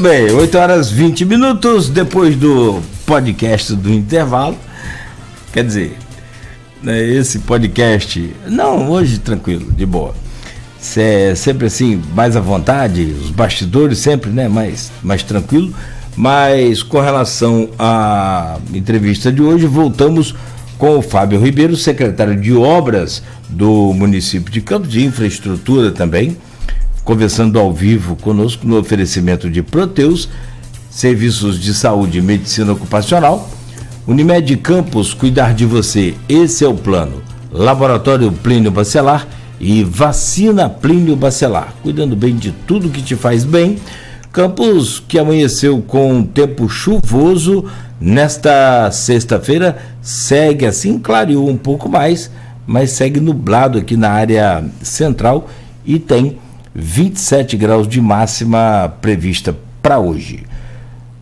Muito bem, 8 horas 20 minutos depois do podcast do intervalo. Quer dizer, né, esse podcast, não, hoje tranquilo, de boa. Sempre assim, mais à vontade, os bastidores sempre, né, mais tranquilo. Mas com relação à entrevista de hoje, voltamos com o Fábio Ribeiro, secretário de Obras do município de Campos, de Infraestrutura também, conversando ao vivo conosco no oferecimento de Proteus, serviços de saúde e medicina ocupacional. Unimed Campos, cuidar de você, esse é o plano. Laboratório Plínio Bacelar e Vacina Plínio Bacelar, cuidando bem de tudo que te faz bem. Campos que amanheceu com um tempo chuvoso nesta sexta-feira, segue assim, clareou um pouco mais, mas segue nublado aqui na área central e tem 27 graus de máxima prevista para hoje.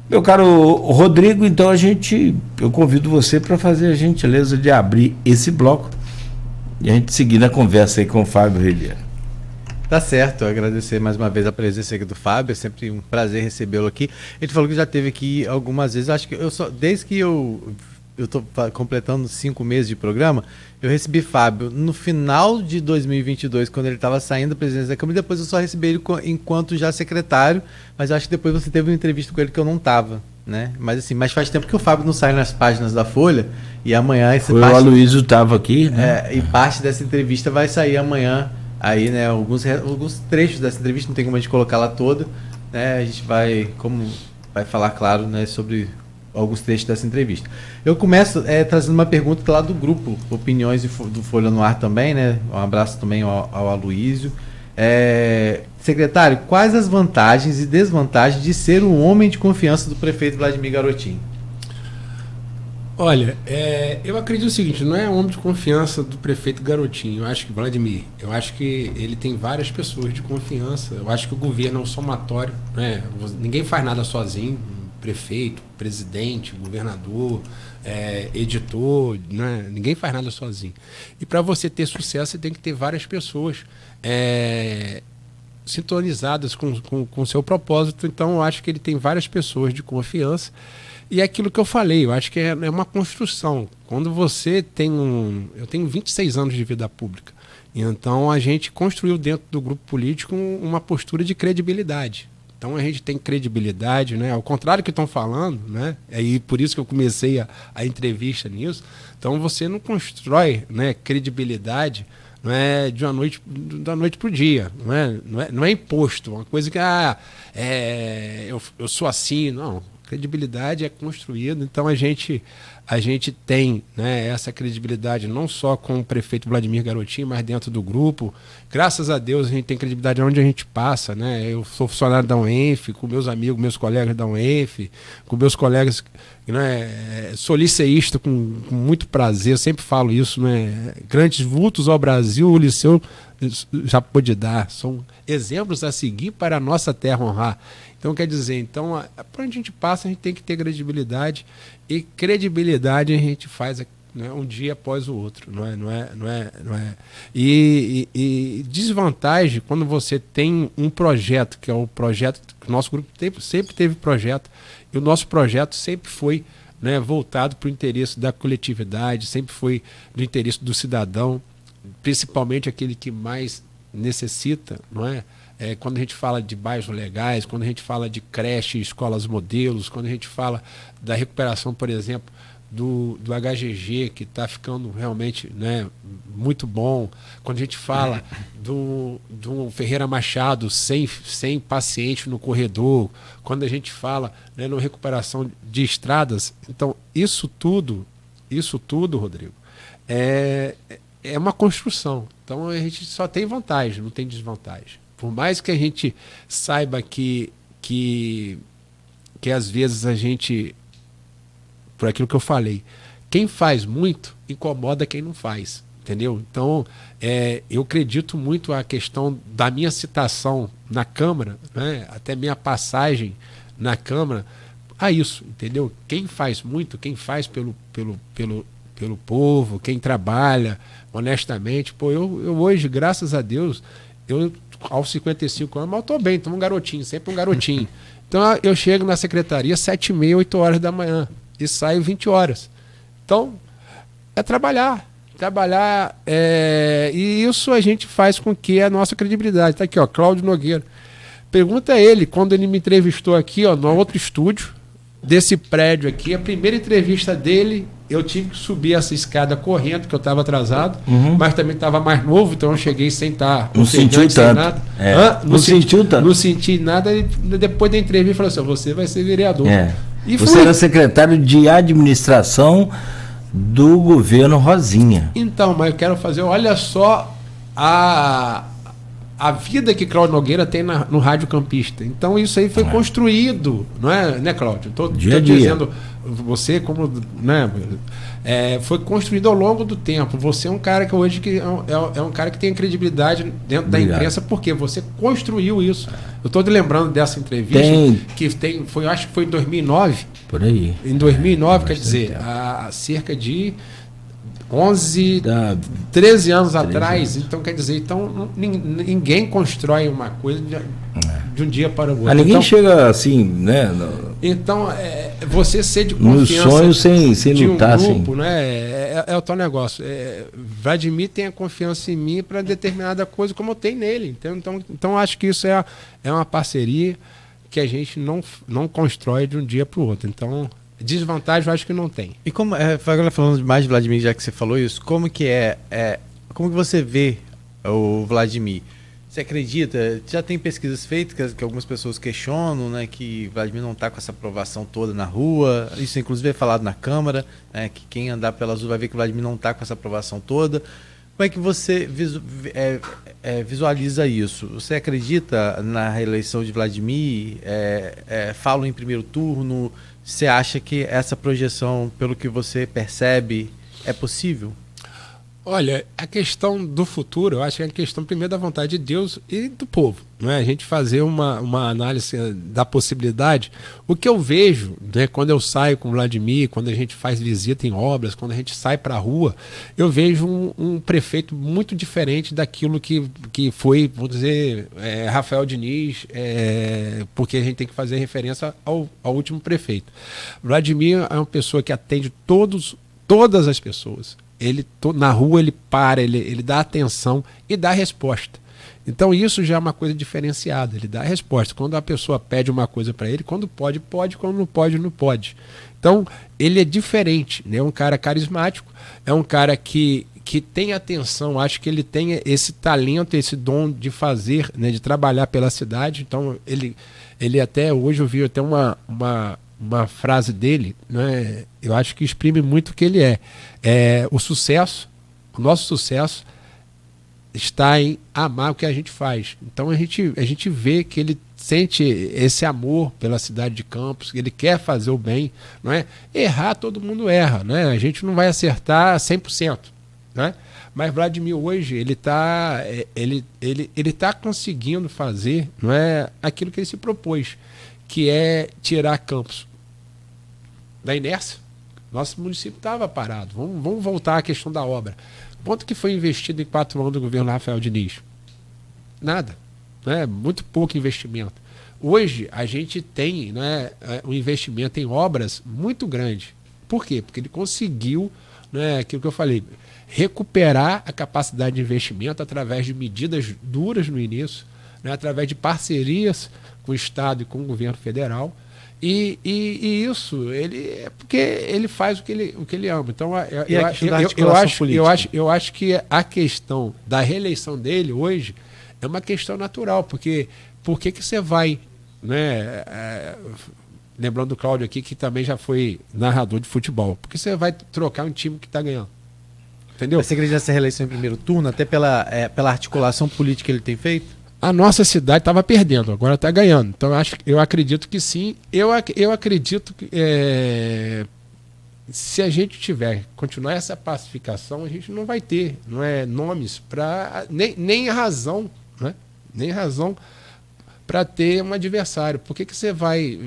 Meu caro Rodrigo, então eu convido você para fazer a gentileza de abrir esse bloco e a gente seguir na conversa aí com o Fábio Ribeiro. Tá certo, agradecer mais uma vez a presença aqui do Fábio, é sempre um prazer recebê-lo aqui. Ele falou que já esteve aqui algumas vezes, acho que desde que eu estou completando 5 meses de programa, eu recebi Fábio no final de 2022, quando ele estava saindo da presidência da Câmara, e depois eu só recebi ele enquanto já secretário, mas acho que depois você teve uma entrevista com ele que eu não estava, né? Mas faz tempo que o Fábio não sai nas páginas da Folha, e amanhã... O Aloysio estava aqui, né? E parte dessa entrevista vai sair amanhã, aí, né, alguns trechos dessa entrevista, não tem como a gente colocar lá toda, né? A gente vai falar, claro, né, sobre alguns trechos dessa entrevista. Eu começo trazendo uma pergunta lá do grupo Opiniões do Folha no Ar também, né? Um abraço também ao Aloysio. Secretário, quais as vantagens e desvantagens de ser um homem de confiança do prefeito Vladimir Garotinho? Olha, eu acredito o seguinte, não é homem de confiança do prefeito Garotinho, eu acho que Vladimir, eu acho que ele tem várias pessoas de confiança, eu acho que o governo é um somatório, né? Ninguém faz nada sozinho, prefeito, presidente, governador, editor, né? Ninguém faz nada sozinho. E para você ter sucesso, você tem que ter várias pessoas sintonizadas com o seu propósito, então eu acho que ele tem várias pessoas de confiança. E é aquilo que eu falei, eu acho que é uma construção. Quando você tem eu tenho 26 anos de vida pública, então a gente construiu dentro do grupo político uma postura de credibilidade. Então a gente tem credibilidade, né? Ao contrário do que estão falando, né? E por isso que eu comecei a entrevista nisso. Então você não constrói, né, credibilidade, não é da noite para o dia, não é imposto, uma coisa que eu sou assim, não. Credibilidade é construída, então a gente tem, né, essa credibilidade não só com o prefeito Vladimir Garotinho, mas dentro do grupo. Graças a Deus a gente tem credibilidade onde a gente passa, né? Eu sou funcionário da UENF, com meus amigos, meus colegas da UENF, com meus colegas, né, sou liceísta com muito prazer, eu sempre falo isso, né? Grandes vultos ao Brasil, o liceu já pôde dar, são exemplos a seguir para a nossa terra honrar. Então, quer dizer, para onde a gente passa, a gente tem que ter credibilidade, e credibilidade a gente faz, né, um dia após o outro, não é. E desvantagem, quando você tem um projeto, que é o projeto, o nosso grupo sempre teve projeto, e o nosso projeto sempre foi, né, voltado para o interesse da coletividade, sempre foi do interesse do cidadão, principalmente aquele que mais necessita, não é? Quando a gente fala de bairros legais, quando a gente fala de creche, escolas modelos, quando a gente fala da recuperação, por exemplo, do HGG, que está ficando realmente, né, muito bom, quando a gente fala do Ferreira Machado sem paciente no corredor, quando a gente fala, né, na recuperação de estradas. Então, isso tudo, Rodrigo, é uma construção. Então, a gente só tem vantagem, não tem desvantagem. Por mais que a gente saiba que às vezes a gente, por aquilo que eu falei, quem faz muito incomoda quem não faz, entendeu? Então, eu acredito muito a questão da minha citação na Câmara, né, até minha passagem na Câmara, a isso, entendeu? Quem faz muito, quem faz pelo povo, quem trabalha honestamente. Pô, eu hoje, graças a Deus, aos 55 anos, mas eu tô bem, tô um garotinho, sempre um garotinho. Então eu chego na secretaria 7h30, 8 horas da manhã e saio 20 horas. Então é trabalhar, e isso a gente faz com que a nossa credibilidade. Está aqui, ó, Cláudio Nogueira. Pergunta a ele, quando ele me entrevistou aqui, ó, no outro estúdio desse prédio aqui, a primeira entrevista dele, eu tive que subir essa escada correndo, porque eu estava atrasado, mas também estava mais novo, então eu cheguei sem estar. Não sentiu tanto. Não sentiu tanto. Não senti nada, e depois da entrevista falou assim: você vai ser vereador. E você era secretário de administração do governo Rosinha. Então, mas eu quero fazer, olha só a vida que Cláudio Nogueira tem no Rádio Campista. Então isso aí foi construído, não é, né, Cláudio? Estou dizendo, você como, né, foi construído ao longo do tempo. Você é um cara que hoje é um cara que tem credibilidade dentro da imprensa, porque você construiu isso. Eu estou lembrando dessa entrevista acho que foi em 2009. Por aí. Em 2009, quer dizer, há cerca de 13 anos atrás. Então, quer dizer, ninguém constrói uma coisa de um dia para o outro. Ninguém chega assim, né? Então, você ser de confiança. No sonho sem lutar, grupo, né? É o tal negócio. Vladimir tem a confiança em mim para determinada coisa, como eu tenho nele. Então acho que isso é uma parceria que a gente não constrói de um dia para o outro. Então, desvantagem eu acho que não tem. E como, agora falando mais de Vladimir, já que você falou isso, como que como que você vê o Vladimir? Você acredita? Já tem pesquisas feitas que algumas pessoas questionam, né, que Vladimir não está com essa aprovação toda na rua. Isso inclusive é falado na Câmara, né, que quem andar pelas ruas vai ver que o Vladimir não está com essa aprovação toda. Como é que você visualiza isso? Você acredita na reeleição de Vladimir? Falam em primeiro turno? Você acha que essa projeção, pelo que você percebe, é possível? Olha, a questão do futuro, eu acho que é a questão primeiro da vontade de Deus e do povo. Não é? A gente fazer uma análise da possibilidade. O que eu vejo, né, quando eu saio com o Vladimir, quando a gente faz visita em obras, quando a gente sai para a rua, eu vejo um prefeito muito diferente daquilo que foi, vamos dizer, Rafael Diniz, porque a gente tem que fazer referência ao último prefeito. Vladimir é uma pessoa que atende todas as pessoas. Na rua ele para, ele dá atenção e dá resposta. Então isso já é uma coisa diferenciada, ele dá a resposta. Quando a pessoa pede uma coisa para ele, quando pode, quando não pode, não pode. Então ele é diferente, né? É um cara carismático, é um cara que tem atenção, acho que ele tem esse talento, esse dom de fazer, né, de trabalhar pela cidade. Então ele até hoje eu vi até uma frase dele, né, eu acho que exprime muito o que ele é. O nosso sucesso está em amar o que a gente faz. Então a gente vê que ele sente esse amor pela cidade de Campos, ele quer fazer o bem, não é? Errar, todo mundo erra, né? A gente não vai acertar 100%, né? Mas Vladimir hoje ele tá conseguindo fazer, não é, aquilo que ele se propôs, que é tirar Campos da inércia. Nosso município estava parado. Vamos voltar à questão da obra. Quanto que foi investido em 4 anos do governo Rafael Diniz? Nada. Né? Muito pouco investimento. Hoje a gente tem, né, um investimento em obras muito grande. Por quê? Porque ele conseguiu, né, aquilo que eu falei, recuperar a capacidade de investimento através de medidas duras no início, né, através de parcerias com o Estado e com o governo federal. E isso porque ele faz o que ele ama. Então eu acho que a questão da reeleição dele hoje é uma questão natural, porque por que você vai, né, lembrando do Cláudio aqui, que também já foi narrador de futebol, porque você vai trocar um time que está ganhando, entendeu? Você acredita nessa reeleição em primeiro turno, até pela articulação política que ele tem feito? A nossa cidade estava perdendo, agora está ganhando. Então eu acredito que sim. Eu acredito que se a gente continuar essa pacificação, a gente não vai ter, não é, nomes para nem razão, né? Nem razão para ter um adversário. Por que você vai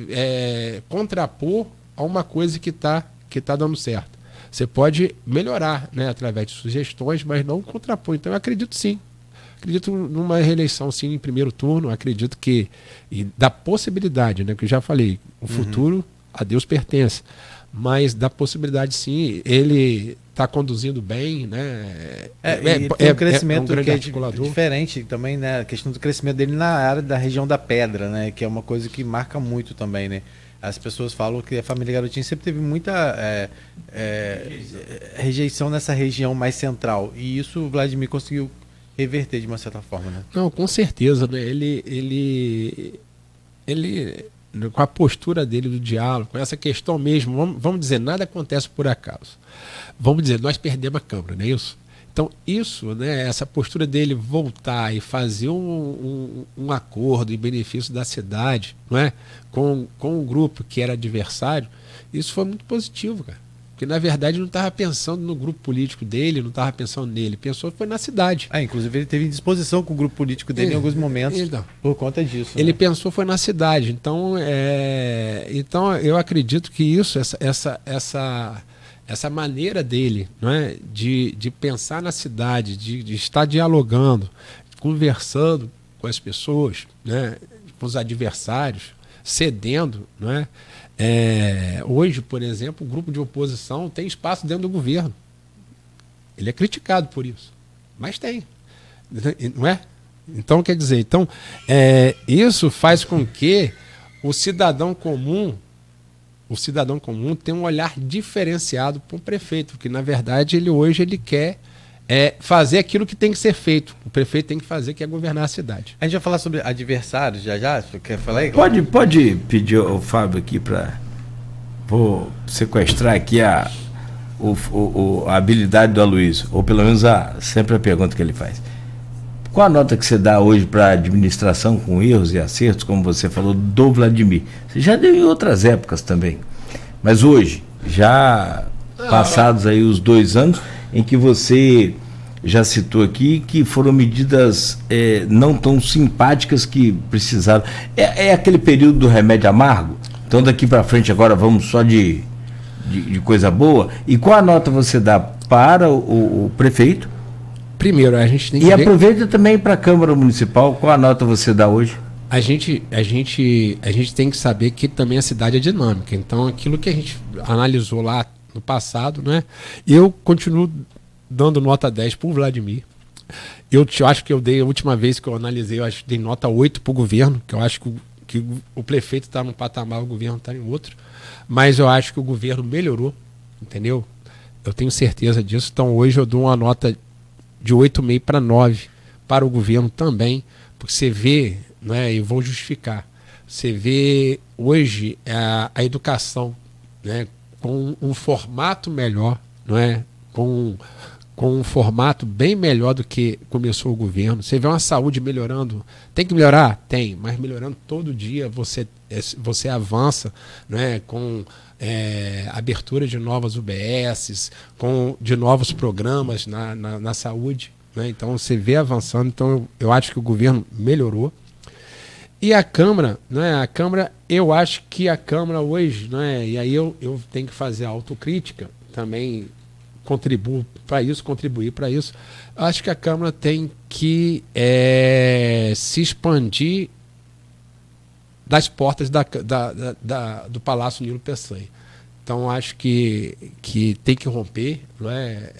contrapor a uma coisa que tá dando certo? Você pode melhorar, né, através de sugestões, mas não contrapor. Então eu acredito sim Acredito numa reeleição, sim, em primeiro turno. Acredito que, e da possibilidade, né, que eu já falei, o futuro a Deus pertence. Mas da possibilidade, sim, ele está conduzindo bem, né? Tem um crescimento um grande que é articulador. diferente também, né? A questão do crescimento dele na área da região da Pedra, né? Que é uma coisa que marca muito também, né? As pessoas falam que a família Garotinho sempre teve muita rejeição nessa região mais central. E isso o Vladimir conseguiu reverter de uma certa forma, né? Não, com certeza, né? Ele com a postura dele do diálogo, com essa questão mesmo, vamos dizer, nada acontece por acaso. Vamos dizer, nós perdemos a Câmara, não é isso? Então, isso, né, essa postura dele voltar e fazer um acordo em benefício da cidade, não é? Com um grupo que era adversário, isso foi muito positivo, cara. Porque, na verdade, não estava pensando no grupo político dele, não estava pensando nele, pensou que foi na cidade. Inclusive ele teve disposição com o grupo político dele em alguns momentos por conta disso. Ele né? pensou foi na cidade. Então, então eu acredito que isso, essa maneira dele, não é, de pensar na cidade, de estar dialogando, conversando com as pessoas, né, com os adversários, cedendo, não é? Hoje, por exemplo, o grupo de oposição tem espaço dentro do governo. Ele é criticado por isso, mas tem, não é? Então, quer dizer, isso faz com que o cidadão comum tem um olhar diferenciado para o prefeito, porque na verdade hoje ele quer fazer aquilo que tem que ser feito. O prefeito tem que fazer, que é governar a cidade. A gente vai falar sobre adversários já? Você quer falar aí? Pode pedir ao Fábio aqui para sequestrar aqui a habilidade do Aloysio, ou pelo menos sempre a pergunta que ele faz. Qual a nota que você dá hoje para a administração com erros e acertos, como você falou, do Vladimir? Você já deu em outras épocas também, mas hoje, já passados aí os 2 anos, em que você já citou aqui que foram medidas não tão simpáticas que precisaram. É aquele período do remédio amargo? Então daqui para frente agora vamos só de coisa boa. E qual a nota você dá para o prefeito? Primeiro, a gente tem que ver... aproveita também para a Câmara Municipal. Qual a nota você dá hoje? A gente tem que saber que também a cidade é dinâmica. Então aquilo que a gente analisou lá no passado, né? Eu continuo dando nota 10 para o Vladimir. Eu acho que eu dei, a última vez que eu analisei, eu acho que dei nota 8 para o governo, que eu acho que o prefeito está num patamar, o governo está em outro. Mas eu acho que o governo melhorou, entendeu? Eu tenho certeza disso. Então hoje eu dou uma nota de 8,5 para 9 para o governo também, porque você vê, né, e vou justificar, você vê hoje a educação, né, com um formato melhor, não é? Com um formato bem melhor do que começou o governo. Você vê uma saúde melhorando. Tem que melhorar? Tem, mas melhorando todo dia você avança, né? Com abertura de novas UBSs, de novos programas na saúde. Né? Então você vê avançando. Então eu acho que o governo melhorou. E a Câmara, né? A Câmara, eu acho que a Câmara hoje, né? E aí eu tenho que fazer a autocrítica também, contribuir para isso. Eu acho que a Câmara tem que se expandir das portas do Palácio Nilo Peçanha. Então acho que tem que romper, né?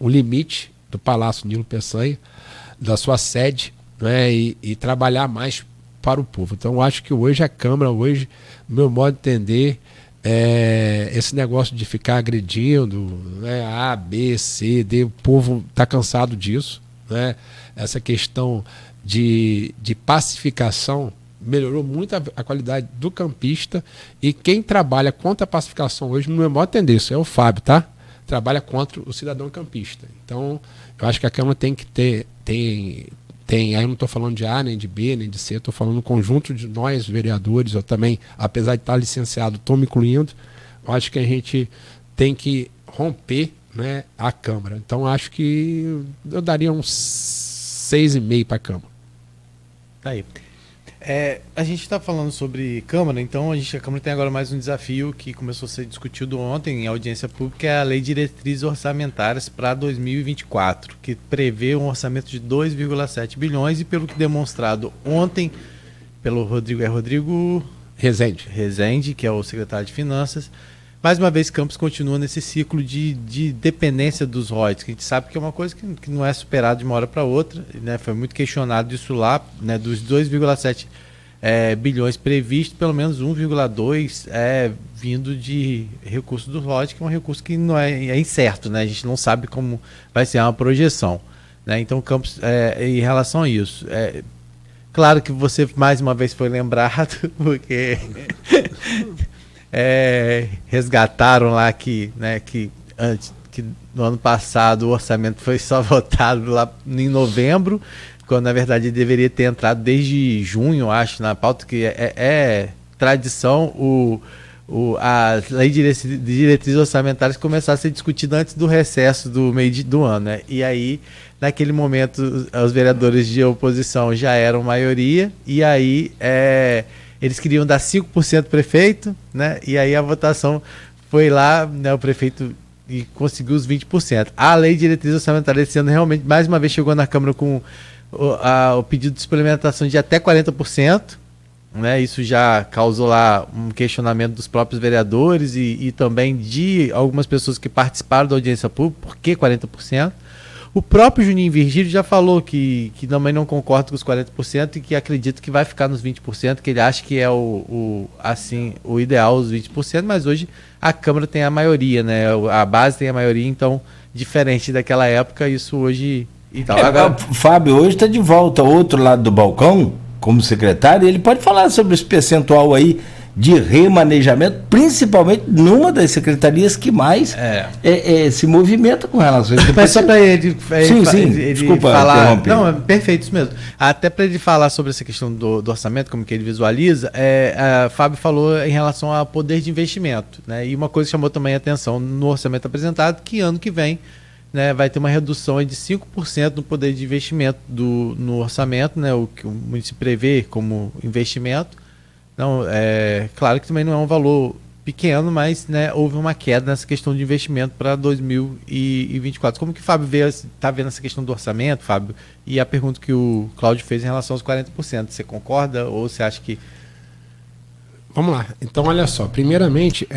O limite do Palácio Nilo Peçanha, da sua sede, né, e trabalhar mais para o povo. Então, eu acho que hoje a Câmara, no meu modo de entender, esse negócio de ficar agredindo, né, A, B, C, D, o povo está cansado disso. Né? Essa questão de pacificação melhorou muito a qualidade do campista, e quem trabalha contra a pacificação hoje, no meu modo de entender, isso é o Fábio, tá? Trabalha contra o cidadão campista. Então, eu acho que a Câmara tem que ter... aí eu não estou falando de A, nem de B, nem de C, estou falando um conjunto de nós, vereadores. Eu também, apesar de estar licenciado, estou me incluindo. Eu acho que a gente tem que romper, né, a Câmara. Então, acho que eu daria uns 6,5 para a Câmara. Tá aí. A gente está falando sobre Câmara, então a Câmara tem agora mais um desafio que começou a ser discutido ontem em audiência pública, que é a Lei de Diretrizes Orçamentárias para 2024, que prevê um orçamento de 2,7 bilhões e pelo que demonstrado ontem pelo Rodrigo Rezende, que é o secretário de Finanças, mais uma vez Campos continua nesse ciclo de dependência dos royalties, que a gente sabe que é uma coisa que não é superada de uma hora para outra, né? Foi muito questionado isso lá, né? Dos 2,7 bilhões previstos, pelo menos 1,2 é vindo de recurso do royalties, que é um recurso que não é incerto, né? A gente não sabe como vai ser uma projeção, né? Então Campos, em relação a isso, claro que você mais uma vez foi lembrado, porque resgataram lá que no ano passado o orçamento foi só votado lá em novembro, quando na verdade ele deveria ter entrado desde junho, acho, na pauta, que é tradição a lei de diretrizes orçamentárias começar a ser discutida antes do recesso do meio do ano, né? E aí, naquele momento, os vereadores de oposição já eram maioria, e aí eles queriam dar 5% prefeito, né? E aí a votação foi lá, né, o prefeito e conseguiu os 20%. A lei de diretrizes orçamentárias esse ano realmente, mais uma vez, chegou na Câmara com o pedido de suplementação de até 40%. Né, isso já causou lá um questionamento dos próprios vereadores e também de algumas pessoas que participaram da audiência pública. Por que 40%? O próprio Juninho Virgílio já falou que também não concorda com os 40% e que acredita que vai ficar nos 20%, que ele acha que é o ideal, os 20%, mas hoje a Câmara tem a maioria, né? A base tem a maioria, então, diferente daquela época, isso hoje... Então, agora... O Fábio hoje está de volta ao outro lado do balcão, como secretário, ele pode falar sobre esse percentual aí de remanejamento, principalmente numa das secretarias que mais se movimenta com relação a isso. Mas só para ele desculpa falar... Não, é perfeito isso mesmo. Até para ele falar sobre essa questão do orçamento, como que ele visualiza, Fábio falou em relação ao poder de investimento, né? E uma coisa que chamou também a atenção no orçamento apresentado, que ano que vem, né, vai ter uma redução de 5% no poder de investimento no orçamento, né, o que o município prevê como investimento. Então, claro que também não é um valor pequeno, mas, né, houve uma queda nessa questão de investimento para 2024. Como que o Fábio está vendo essa questão do orçamento, Fábio? E a pergunta que o Cláudio fez em relação aos 40%, você concorda ou você acha que... Vamos lá. Então, olha só. Primeiramente,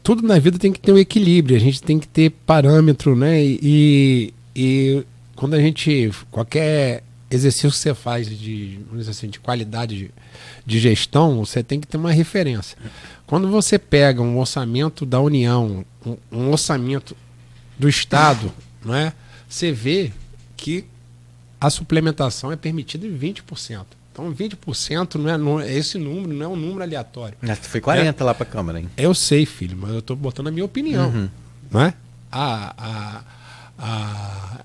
tudo na vida tem que ter um equilíbrio. A gente tem que ter parâmetro, né? E quando a gente... Qualquer exercício que você faz vamos dizer assim, de qualidade de gestão, você tem que ter uma referência. Quando você pega um orçamento da União, um orçamento do Estado, não é? Você vê que a suplementação é permitida em 20%. Então, 20% esse número não é um número aleatório. Foi 40% lá para a Câmara, hein? Eu sei, filho, mas eu estou botando a minha opinião. Uhum. Não é?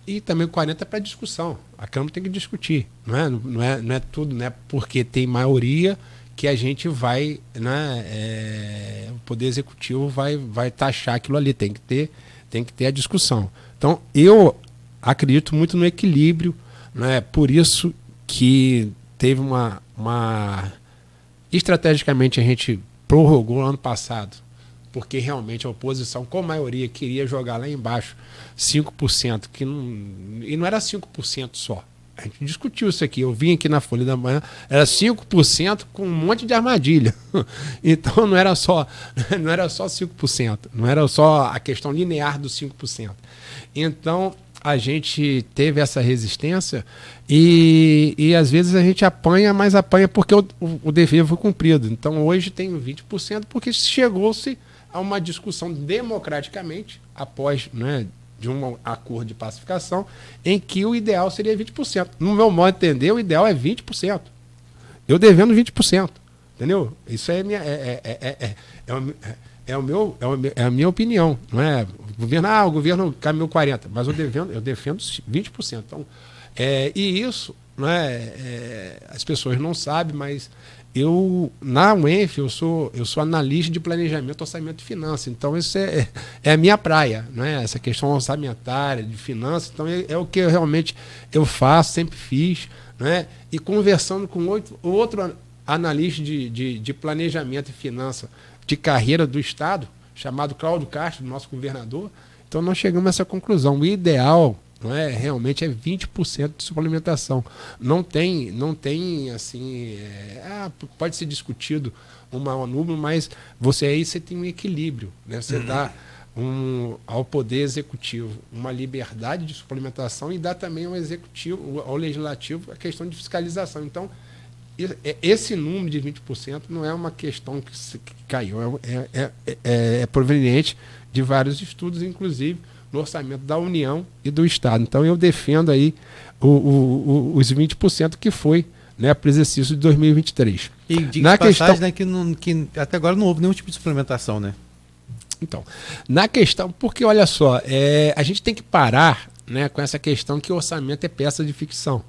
E também 40% é para discussão. A Câmara tem que discutir. Não é tudo, né? Porque tem maioria que a gente vai, né? O Poder Executivo vai taxar aquilo ali. Tem que ter a discussão. Então, eu acredito muito no equilíbrio, né? Por isso que teve estrategicamente a gente prorrogou ano passado, porque realmente a oposição, com maioria, queria jogar lá embaixo 5%, e não era 5% só. A gente discutiu isso aqui, eu vim aqui na Folha da Manhã, era 5% com um monte de armadilha. Então não era só 5%, não era só a questão linear dos 5%. Então a gente teve essa resistência e às vezes a gente apanha, mas apanha porque o dever foi cumprido. Então hoje tem 20% porque chegou-se a uma discussão democraticamente após, né, de um acordo de pacificação em que o ideal seria 20%. No meu modo de entender, o ideal é 20%. Eu devendo 20%. Entendeu? Isso é a minha opinião, não é? O governo caminhou 40%, mas eu defendo 20%. Então, e isso, não é? As pessoas não sabem, mas na UENF eu sou analista de planejamento, orçamento e finanças. Então, isso é a minha praia, não é? Essa questão orçamentária, de finanças. Então, é o que realmente eu faço, sempre fiz, não é? E conversando com outro analista de planejamento e finanças de carreira do Estado, chamado Cláudio Castro, nosso governador. Então nós chegamos a essa conclusão. O ideal, não é, realmente é 20% de suplementação. Não tem assim, pode ser discutido um maior número, mas você tem um equilíbrio, né? Você dá ao poder executivo uma liberdade de suplementação e dá também ao executivo, ao legislativo, a questão de fiscalização. Então, esse número de 20% não é uma questão que caiu, é proveniente de vários estudos, inclusive no orçamento da União e do Estado. Então eu defendo aí os 20% que foi, né, para o exercício de 2023. E diga-se passagem, né, que até agora não houve nenhum tipo de suplementação, né? Então, na questão, porque olha só, a gente tem que parar, né, com essa questão que o orçamento é peça de ficção.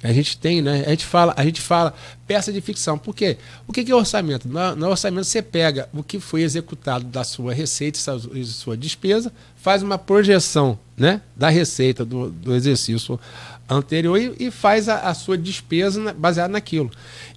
A gente tem, né? A gente fala peça de ficção. Por quê? O que é orçamento? No orçamento você pega o que foi executado da sua receita e sua despesa, faz uma projeção, né, da receita do exercício anterior e faz a sua despesa baseada naquilo.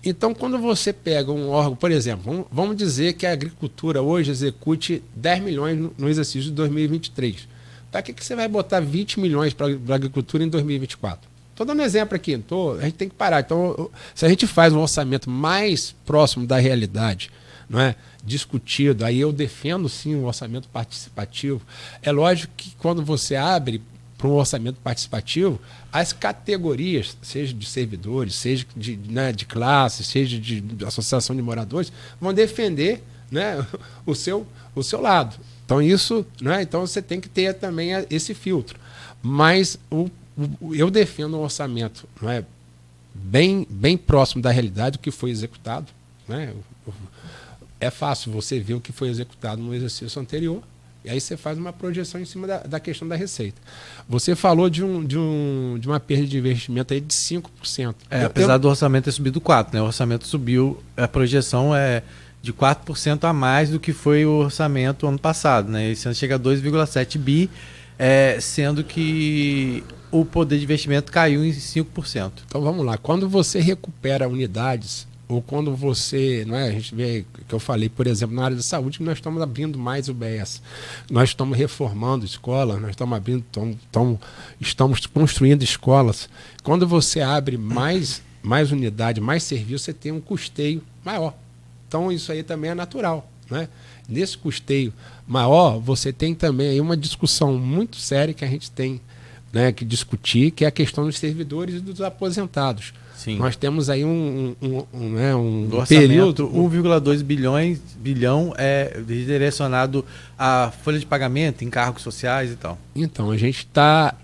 Então, quando você pega um órgão, por exemplo, vamos dizer que a agricultura hoje execute 10 milhões no exercício de 2023. Para que você vai botar 20 milhões para a agricultura em 2024? Estou dando um exemplo aqui, a gente tem que parar. Então, se a gente faz um orçamento mais próximo da realidade, não é, discutido, aí eu defendo sim o orçamento participativo. É lógico que quando você abre para um orçamento participativo, as categorias, seja de servidores, seja de classe, seja de associação de moradores, vão defender, né, o seu lado. Então, isso, né, então você tem que ter também esse filtro. Mas eu defendo um orçamento, não é, bem próximo da realidade do que foi executado, né? É fácil você ver o que foi executado no exercício anterior e aí você faz uma projeção em cima da questão da receita. Você falou de uma perda de investimento aí de 5%. Apesar do orçamento ter subido 4%, né? O orçamento subiu, a projeção é de 4% a mais do que foi o orçamento ano passado, né? Esse ano chega a 2,7 bi, sendo que o poder de investimento caiu em 5%. Então vamos lá, quando você recupera unidades, ou quando você, não é, a gente vê que eu falei, por exemplo, na área da saúde, que nós estamos abrindo mais UBS, nós estamos reformando escolas, nós estamos abrindo, estamos construindo escolas. Quando você abre mais unidade, mais serviço, você tem um custeio maior. Então isso aí também é natural, né? Nesse custeio maior, você tem também aí uma discussão muito séria que a gente tem, né, que discutir, que é a questão dos servidores e dos aposentados. Sim. Nós temos aí um período... 1,2 bilhão é direcionado à folha de pagamento, encargos sociais e tal. Então, a gente tá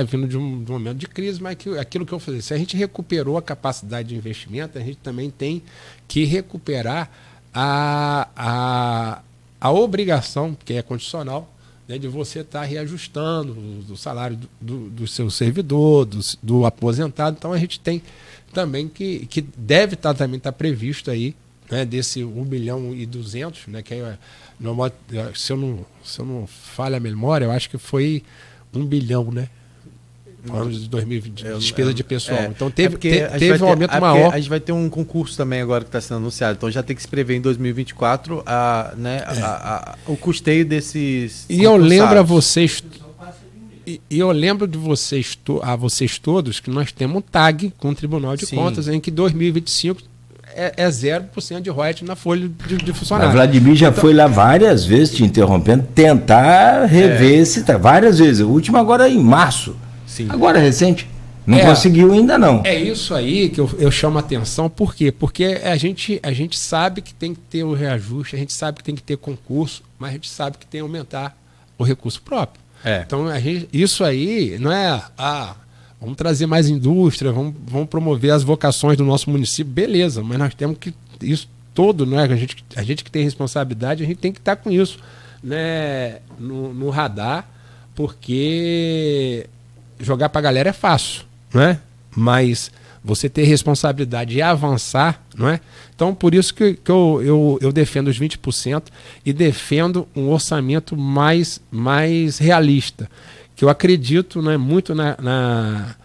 vindo de um momento de crise, mas aquilo que eu falei, se a gente recuperou a capacidade de investimento, a gente também tem que recuperar a obrigação, que é constitucional, né, de você estar reajustando o salário do seu servidor, do aposentado. Então a gente tem também que deve também estar previsto aí, né, desse 1,2 bilhão, né, que é, se eu não falho a memória, eu acho que foi 1 bilhão, né? No ano de 2020, despesa de pessoal. Então teve um aumento maior. A gente vai ter um concurso também agora que está sendo anunciado. Então já tem que se prever em 2024 o custeio desses. E eu lembro a vocês. Eu lembro de vocês todos que nós temos um TAG com o Tribunal de Contas em que 2025 é 0% de royalties na folha de funcionário. A Vladimir já foi lá várias vezes, te interrompendo, tentar rever várias vezes. O último agora em março. Sim. Agora recente. Não conseguiu ainda não. É isso aí que eu chamo a atenção. Por quê? Porque a gente sabe que tem que ter o reajuste, a gente sabe que tem que ter concurso, mas a gente sabe que tem que aumentar o recurso próprio. Então, isso aí não é... vamos trazer mais indústria, vamos promover as vocações do nosso município, beleza, mas nós temos que... Isso todo, não é? A gente que tem responsabilidade, a gente tem que estar com isso, né, no radar, porque... Jogar para a galera é fácil, não é? Mas você ter responsabilidade e avançar, não é? Então, por isso que eu defendo os 20% e defendo um orçamento mais realista, que eu acredito, muito na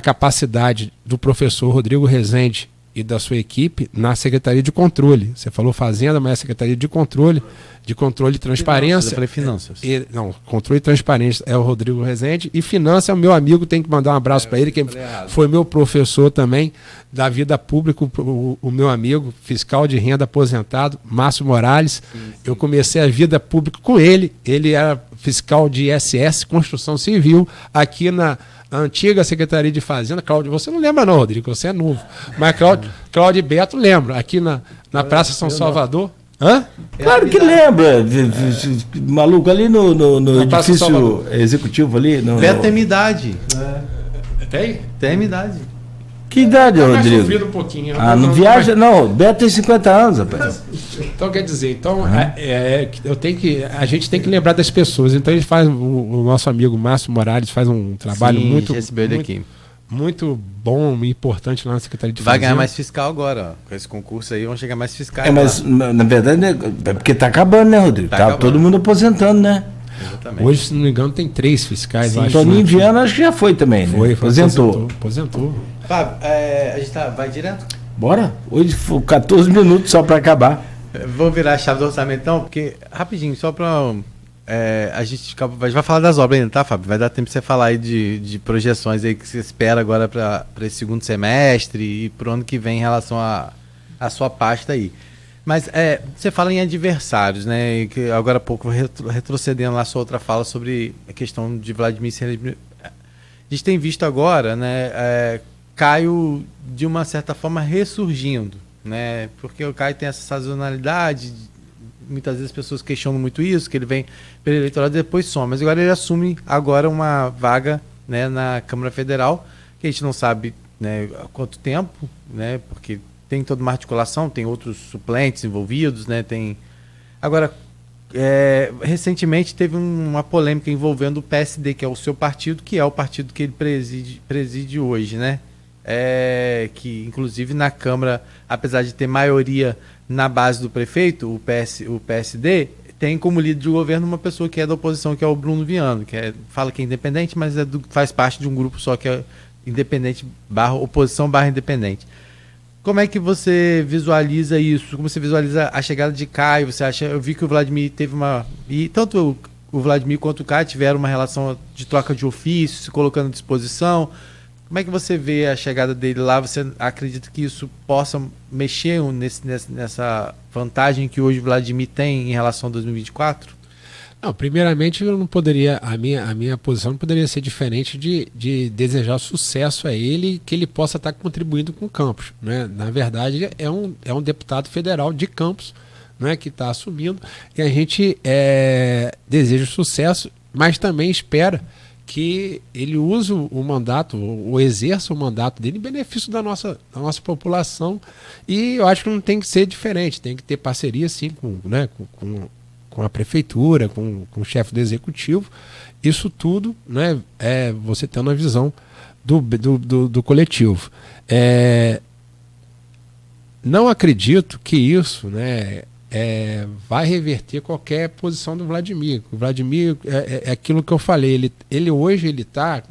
capacidade do professor Rodrigo Rezende e da sua equipe na Secretaria de Controle. Você falou Fazenda, mas é a Secretaria de Controle e Transparência. Eu falei Finanças. Não, Controle e Transparência é o Rodrigo Rezende, e Finanças é o meu amigo, tem que mandar um abraço para ele, que foi meu professor também da vida pública, o meu amigo, fiscal de renda aposentado, Márcio Morales. Sim. Eu comecei a vida pública com ele era fiscal de ISS, Construção Civil, aqui na antiga Secretaria de Fazenda. Cláudio, você não lembra não, Rodrigo, você é novo, mas Cláudio Beto lembra, aqui na Praça São Salvador. Hã? Claro que lembra, maluco, ali no edifício executivo ali. Beto tem minha idade. Tem minha idade. Que idade, Rodrigo? Um pouquinho. Não viaja, não. Beto tem 50 anos, rapaz. Então, quer dizer, a gente tem que lembrar das pessoas. Então, ele faz, o nosso amigo Márcio Morales faz um trabalho muito bom e importante lá na Secretaria de Fazenda. Vai ganhar mais fiscal agora, ó. Com esse concurso aí vão chegar mais fiscais. Mas na verdade, né, é porque tá acabando, né, Rodrigo? Tá todo mundo aposentando, né? Exatamente. Hoje, se não me engano, tem 3 fiscais. Sim, Toninho Viana acho que já foi também, né? Aposentou. Fábio, a gente vai direto? Bora. Hoje foi 14 minutos só para acabar. Vou virar a chave do orçamento então, porque, rapidinho, só para... a gente vai falar das obras ainda, tá, Fábio? Vai dar tempo de você falar aí de projeções aí que você espera agora para esse segundo semestre e para o ano que vem em relação à sua pasta aí. Mas você fala em adversários, né? E que agora há pouco, retrocedendo lá a sua outra fala sobre a questão de Vladimir. A gente tem visto agora, né, Caio, de uma certa forma, ressurgindo, né? Porque o Caio tem essa sazonalidade, muitas vezes as pessoas questionam muito isso, que ele vem pelo eleitorado e depois some. Mas agora ele assume uma vaga, né, na Câmara Federal, que a gente não sabe, né, há quanto tempo, né? Porque tem toda uma articulação, tem outros suplentes envolvidos, né? Agora, recentemente teve uma polêmica envolvendo o PSD, que é o seu partido, que é o partido que ele preside hoje, né? Que inclusive na Câmara, apesar de ter maioria na base do prefeito, o PSD, tem como líder de governo uma pessoa que é da oposição, que é o Bruno Viano, que fala que é independente, mas faz parte de um grupo só que é independente oposição independente. Como é que você visualiza isso? Como você visualiza a chegada de Caio? Você acha? Eu vi que o Vladimir teve e tanto o Vladimir quanto o Caio tiveram uma relação de troca de ofício, se colocando à disposição. Como é que você vê a chegada dele lá? Você acredita que isso possa mexer nessa vantagem que hoje o Vladimir tem em relação a 2024? Não, primeiramente eu não poderia, a minha posição não poderia ser diferente de desejar sucesso a ele, que ele possa estar contribuindo com Campos, né? Na verdade é um deputado federal de Campos, né, que está assumindo, e a gente deseja sucesso, mas também espera que ele use o mandato, ou exerça o mandato dele em benefício da nossa população, e eu acho que não tem que ser diferente, tem que ter parceria sim com a prefeitura, com o chefe do executivo. Isso tudo, né, você tendo a visão do coletivo. Não acredito que isso, né, vai reverter qualquer posição do Vladimir. O Vladimir é aquilo que eu falei, ele hoje está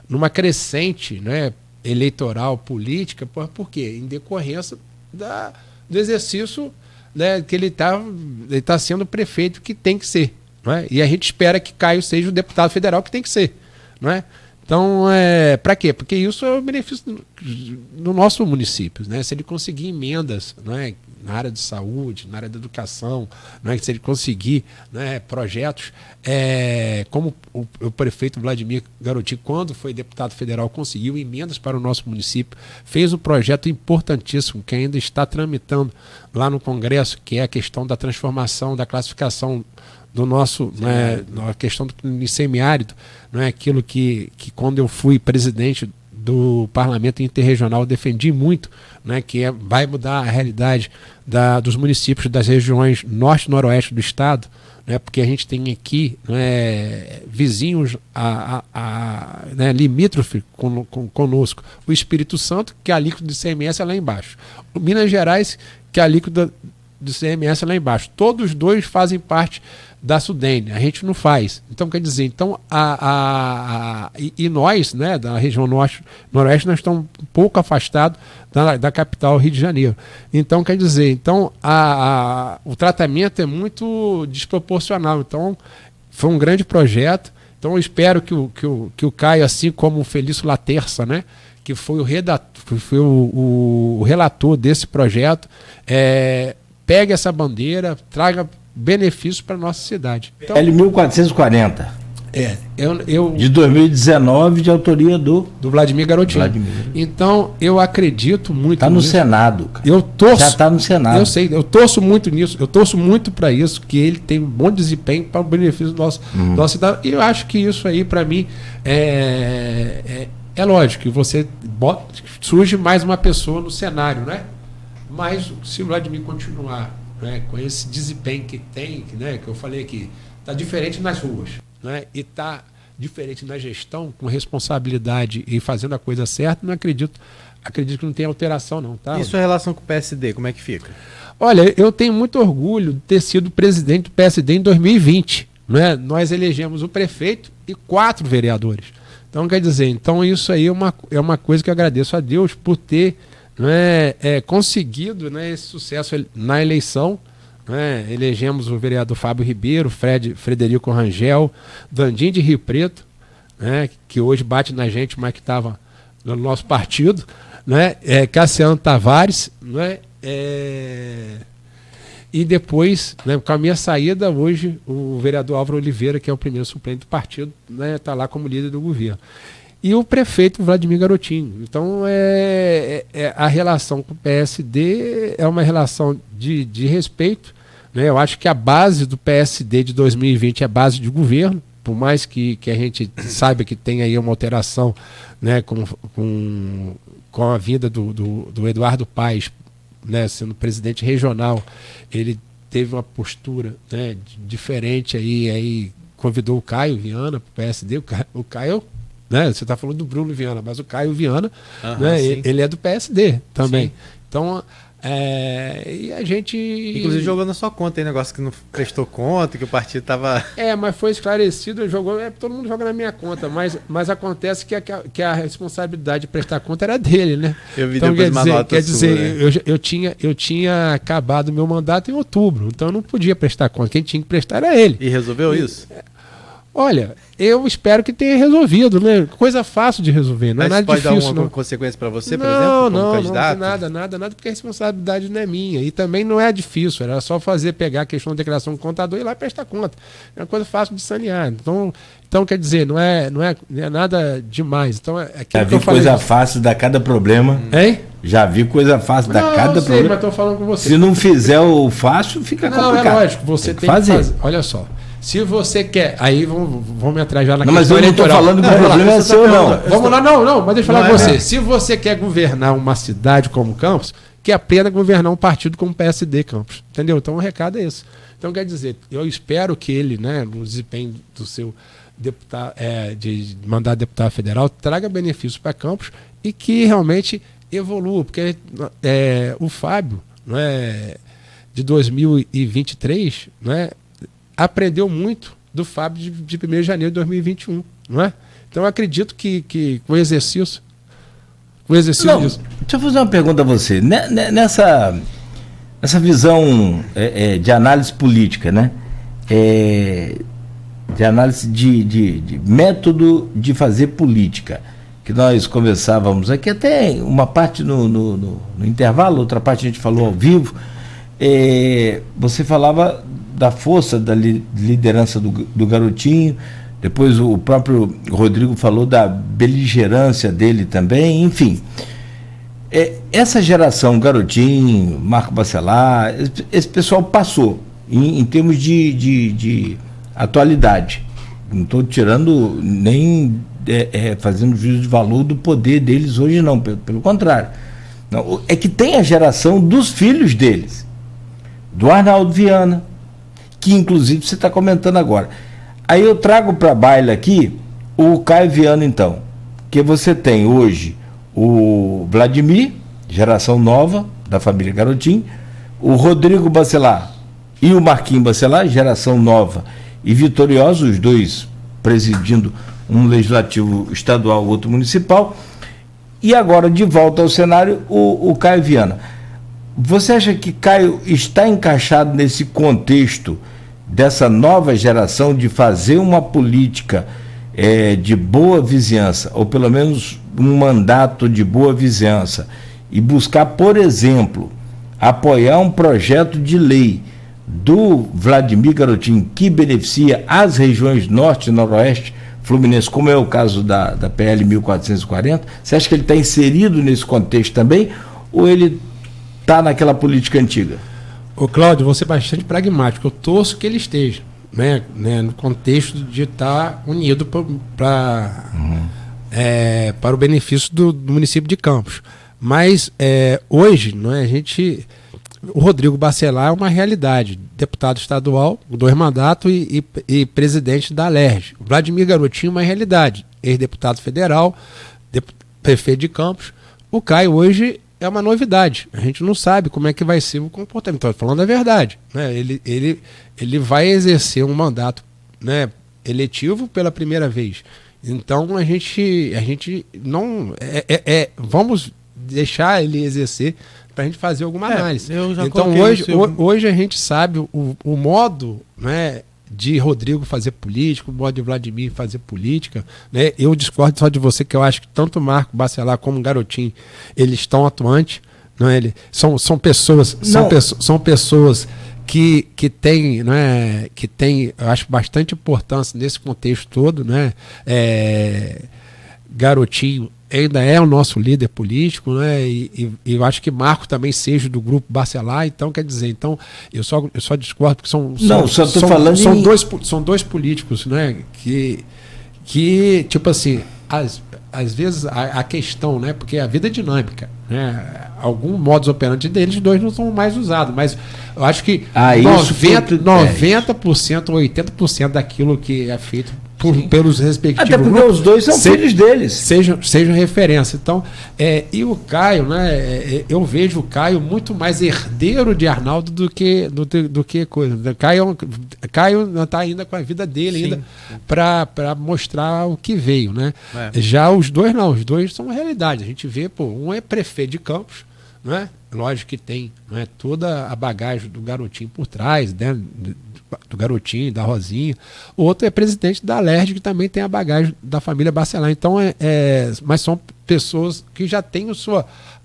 numa crescente, né, eleitoral, política, por quê? Em decorrência do exercício, né, que ele tá sendo prefeito, que tem que ser, não é? E a gente espera que Caio seja o deputado federal que tem que ser, não é? Então, para quê? Porque isso é o benefício do nosso município, né? Se ele conseguir emendas, né, na área de saúde, na área da educação, né, se ele conseguir, né, projetos, como o prefeito Vladimir Garotti, quando foi deputado federal, conseguiu emendas para o nosso município, fez um projeto importantíssimo que ainda está tramitando lá no Congresso, que é a questão da transformação, da classificação do nosso, né, a questão do semiárido, não é aquilo que quando eu fui presidente do Parlamento Interregional eu defendi muito, né, que vai mudar a realidade dos municípios das regiões norte e noroeste do estado, né, porque a gente tem aqui, né, vizinhos né, limítrofe conosco, o Espírito Santo, que a alíquota do ICMS é lá embaixo, o Minas Gerais, que a alíquota do ICMS é lá embaixo, todos os dois fazem parte da Sudene, a gente não faz. Então, quer dizer, e nós, né, da região norte, noroeste, nós estamos um pouco afastados da capital Rio de Janeiro. Então, quer dizer, então, o tratamento é muito desproporcional. Então, foi um grande projeto. Então, eu espero que o Caio, assim como o Felício Laterça, né, que foi o relator desse projeto, pegue essa bandeira, traga benefícios para a nossa cidade. Então, L1440. De 2019, de autoria do Vladimir Garotinho. Então, eu acredito muito nisso. Está no Senado, cara. Já está no Senado. Eu sei, eu torço muito nisso, eu torço muito para isso, que ele tem um bom desempenho para o benefício do nosso cidadão. E eu acho que isso aí, para mim, é lógico que você surge mais uma pessoa no cenário, né? Mas se o Vladimir continuar, né, com esse desempenho que tem, né, que eu falei que está diferente nas ruas, né, e está diferente na gestão, com responsabilidade e fazendo a coisa certa, não acredito que não tem alteração não. Tá? E sua relação com o PSD, como é que fica? Olha, eu tenho muito orgulho de ter sido presidente do PSD em 2020. Né? Nós elegemos o prefeito e 4 vereadores. Então, quer dizer, isso aí é uma coisa que eu agradeço a Deus por ter, né, conseguido, né, esse sucesso na eleição. Né? Elegemos o vereador Fábio Ribeiro, Frederico Rangel, Dandim de Rio Preto, né, que hoje bate na gente, mas que estava no nosso partido, né? Cassiano Tavares, né? E depois, né, com a minha saída, hoje o vereador Álvaro Oliveira, que é o primeiro suplente do partido, está lá como líder do governo. E o prefeito Vladimir Garotinho. Então, a relação com o PSD é uma relação de respeito. Né? Eu acho que a base do PSD de 2020 é base de governo, por mais que a gente saiba que tem aí uma alteração, né, com a vinda do Eduardo Paes, né, sendo presidente regional. Ele teve uma postura, né, diferente aí convidou o Caio Viana para o PSD. O Caio, né, você está falando do Bruno Viana, mas o Caio Viana, né, ele é do PSD também. Sim. Então, e a gente... Inclusive jogou na sua conta aí, negócio que não prestou conta, que o partido estava... mas foi esclarecido, todo mundo joga na minha conta, mas acontece que a responsabilidade de prestar conta era dele, né? Eu vi então, depois uma nota sua, né? eu tinha acabado meu mandato em outubro, então eu não podia prestar conta, quem tinha que prestar era ele. E resolveu isso? Olha, eu espero que tenha resolvido, né? Coisa fácil de resolver, não é nada difícil. Pode dar alguma consequência para você, por exemplo, como candidato? Nada, porque a responsabilidade não é minha. E também não é difícil, era só pegar a questão da declaração do contador e ir lá prestar conta. É uma coisa fácil de sanear. Então quer dizer, não é nada demais. Então, já vi coisa fácil da cada problema. Hein? Já vi coisa fácil da cada problema. Mas estou falando com você. Se não fizer o fácil, fica complicado. Não, é lógico, você tem que fazer. Olha só. Se você quer, aí vamos me atrás já na questão eleitoral. Mas eu não estou falando que o problema é seu, não. Vamos lá, não, mas deixa eu falar com você. Se você quer governar uma cidade como Campos, que aprenda a governar um partido como o PSD Campos. Entendeu? Então o recado é esse. Então quer dizer, eu espero que ele, né, no desempenho do seu deputado, de mandato deputado federal, traga benefícios para Campos e que realmente evolua. Porque o Fábio, né, de 2023, né, aprendeu muito do Fábio de 1º de janeiro de 2021, não é? Então eu acredito que com o exercício disso... Deixa eu fazer uma pergunta a você. Nessa visão de análise política, né? De análise de método de fazer política, que nós conversávamos aqui, até uma parte no intervalo, outra parte a gente falou ao vivo, você falava da força da liderança do Garotinho, depois o próprio Rodrigo falou da beligerância dele também, enfim. Essa geração, Garotinho, Marco Bacelar, esse pessoal passou em termos de atualidade. Não estou tirando nem fazendo juízo de valor do poder deles hoje, não, pelo contrário. Não, é que tem a geração dos filhos deles, do Arnaldo Viana, que inclusive você está comentando agora. Aí eu trago para a baila aqui o Caio Viana, então, que você tem hoje o Vladimir, geração nova da família Garotinho, o Rodrigo Bacelar e o Marquinhos Bacelar, geração nova e vitoriosa, os dois presidindo um legislativo estadual, outro municipal, E agora, de volta ao cenário, o Caio Viana. Você acha que Caio está encaixado nesse contexto dessa nova geração de fazer uma política de boa vizinhança, ou pelo menos um mandato de boa vizinhança, e buscar, por exemplo, apoiar um projeto de lei do Vladimir Garotinho que beneficia as regiões norte e noroeste fluminense, como é o caso da PL 1440, você acha que ele está inserido nesse contexto também, ou ele está naquela política antiga? Ô Cláudio, vou ser bastante pragmático, eu torço que ele esteja, no contexto de estar unido para o benefício do município de Campos. Mas hoje, o Rodrigo Bacelar é uma realidade, deputado estadual, 2 mandatos e presidente da Alerj. O Vladimir Garotinho é uma realidade, ex-deputado federal, prefeito de Campos. O Caio hoje é uma novidade, a gente não sabe como é que vai ser o comportamento, estou falando a verdade, né? Ele vai exercer um mandato, né, eletivo pela primeira vez, então a gente não vamos deixar ele exercer para a gente fazer alguma análise. Então hoje a gente sabe o modo, né, de Rodrigo fazer política, o modo de Vladimir fazer política, né? Eu discordo só de você, que eu acho que tanto o Marco Bacelar como o Garotinho, eles estão atuantes, não é? São pessoas que têm, né, que tem, eu acho, bastante importância nesse contexto todo, né? Garotinho ainda é o nosso líder político, né? E eu acho que Marco também seja do grupo Bacelar, então quer dizer, eu só discordo porque são dois políticos, né? Que tipo assim, às vezes a questão, né? Porque a vida é dinâmica, né? Algum modus operandi deles, dois não são mais usados, mas eu acho que 90% ou 80% daquilo que é feito pelos respectivos até porque grupos, os dois são filhos deles. Sejam referência. Então, e o Caio, né? Eu vejo o Caio muito mais herdeiro de Arnaldo do que coisa. Caio está ainda com a vida dele, ainda para mostrar o que veio, né? Já os dois não, os dois são uma realidade. A gente vê, um é prefeito de Campos, né? Lógico que tem, né, toda a bagagem do Garotinho por trás, né? Do Garotinho, da Rosinha. O outro é presidente da Alerj, que também tem a bagagem da família Bacelar. Então, mas são pessoas que já têm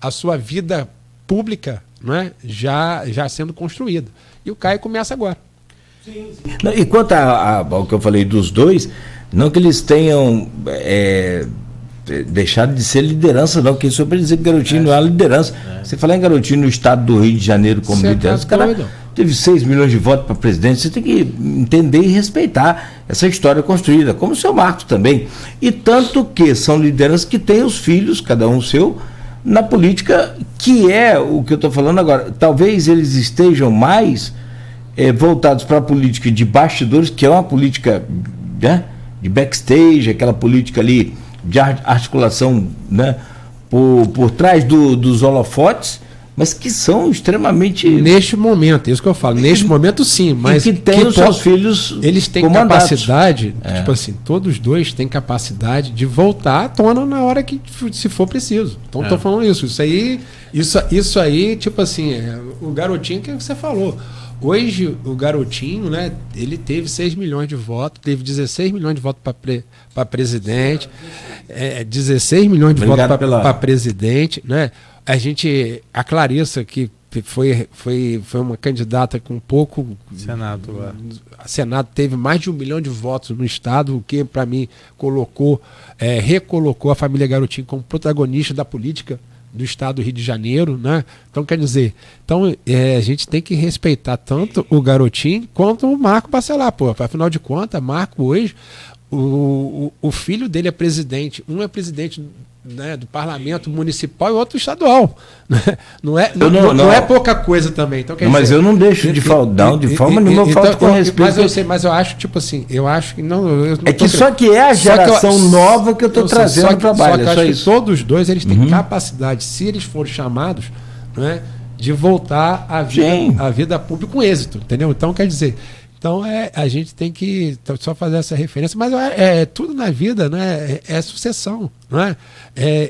a sua vida pública, né, já sendo construída. E o Caio começa agora. Sim. Não, e quanto ao que eu falei dos dois, não que eles tenham deixado de ser liderança, não, porque só para dizer que Garotinho não é liderança. Você falar em Garotinho no estado do Rio de Janeiro como liderança, teve 6 milhões de votos para presidente, você tem que entender e respeitar essa história construída, como o seu Marcos também. E tanto que são lideranças que têm os filhos, cada um seu, na política, que é o que eu estou falando agora. Talvez eles estejam mais voltados para a política de bastidores, que é uma política, né, de backstage, aquela política ali de articulação, né, por trás dos holofotes, mas que são extremamente... Neste momento, é isso que eu falo, neste momento sim, mas... E que tem os seus filhos eles têm capacidade, tipo assim, todos os dois têm capacidade de voltar à tona na hora que se for preciso. Então estou falando isso aí, tipo assim, o Garotinho que você falou. Hoje o Garotinho, né, ele teve 6 milhões de votos, teve 16 milhões de votos para presidente, 16 milhões de votos para presidente, né? A Clarissa, que foi uma candidata com pouco... Senado teve mais de 1 milhão de votos no estado, o que para mim recolocou a família Garotinho como protagonista da política do estado do Rio de Janeiro, né? Então, quer dizer, a gente tem que respeitar tanto o Garotinho quanto o Marco Bacelar, afinal de contas, Marco hoje, o filho dele é presidente, um é presidente, né, do parlamento municipal e outro estadual, né? Não é pouca coisa também. Então, mas eu não deixo de forma nenhuma eu falto com respeito. Mas eu acho, tipo assim, que não. Só que é a geração nova que eu estou trazendo para o trabalho. Só que eu acho que todos os dois eles têm capacidade, se eles forem chamados, né, de voltar à vida pública com êxito, entendeu? Então, quer dizer, Então a gente tem que só fazer essa referência, mas tudo na vida, né, é sucessão, né?